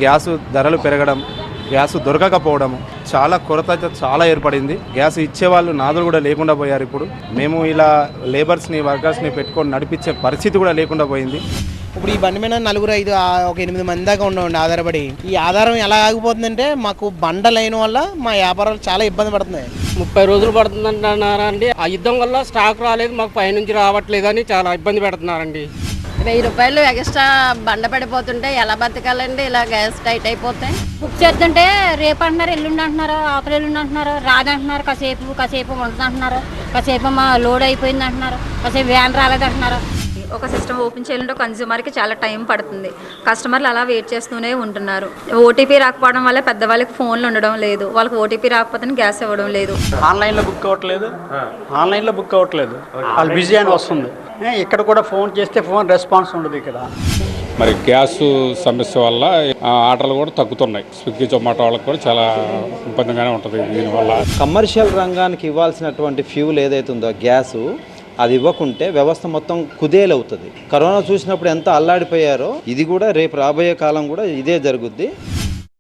Gas ధరలు పెరగడం, gas దొరకకపోవడం, చాలా కొరత అయితే చాలా ఏర్పడింది. గ్యాస్ ఇచ్చేవాళ్ళు నాదులు కూడా లేకుండా పోయారు. ఇప్పుడు మేము ఇలా లేబర్స్ని వర్కర్స్ని పెట్టుకొని నడిపించే పరిస్థితి కూడా లేకుండా పోయింది. ఇప్పుడు ఈ బండి మీద 4-5 ఒక 8 మంది దాకా ఉండండి ఆధారపడి. ఈ ఆధారం ఎలా ఆగిపోతుందంటే మాకు బండ లేని వల్ల మా వ్యాపారాలు చాలా ఇబ్బంది పడుతున్నాయి. 30 రోజులు పడుతుందంటున్నారండి. ఆ యుద్ధం వల్ల స్టాక్ రాలేదు, మాకు పైనుంచి రావట్లేదు అని చాలా ఇబ్బంది పెడుతున్నారండి. 1000 రూపాయలు ఎక్స్ట్రా బండ పడిపోతుంటే ఎలా బతకాలండి? ఇలా గ్యాస్ టైట్ అయిపోతాయి. బుక్ చేస్తుంటే రేపు అంటున్నారు, ఎల్లుండి అంటున్నారు, ఆపరేలు ఎల్లుండి అంటున్నారు, రాదంటున్నారు, కాసేపు ఉంటుంది అంటున్నారు, కాసేపు మా లోడ్ అయిపోయింది అంటున్నారు, కాసేపు వ్యాన్ రాలేదంటున్నారు. ఒక సిస్టమ్ ఓపెన్ చేయాలంటే కన్జ్యూమర్కి చాలా టైం పడుతుంది. కస్టమర్లు అలా వెయిట్ చేస్తూనే ఉంటున్నారు. ఓటీపీ రాకపోవడం వల్ల పెద్దవాళ్ళకి ఫోన్లు ఉండడం లేదు, వాళ్ళకి ఓటీపీ రాకపోతే గ్యాస్ ఇవ్వడం లేదు. ఆన్లైన్లో బుక్ అవ్వట్లేదు, వాళ్ళు బిజీ అని వస్తుంది. ఇక్కడ కూడా ఫోన్ చేస్తే ఫోన్ రెస్పాన్స్ ఉండదు. ఇక్కడ మరి గ్యాస్ సమస్య వల్ల ఆర్డర్లు కూడా తగ్గుతున్నాయి. స్విగ్గీ, జొమాటో వాళ్ళకి కూడా చాలా ఇబ్బందిగానే ఉంటుంది దీనివల్ల. కమర్షియల్ రంగానికి ఇవ్వాల్సినటువంటి ఫ్యూల్ ఏదైతే ఉందో గ్యాసు, అది ఇవ్వకుంటే వ్యవస్థ మొత్తం కుదేలవుతుంది. కరోనా చూసినప్పుడు ఎంత అల్లాడిపోయారో ఇది కూడా రేపు రాబోయే కాలం కూడా ఇదే జరుగుద్ది.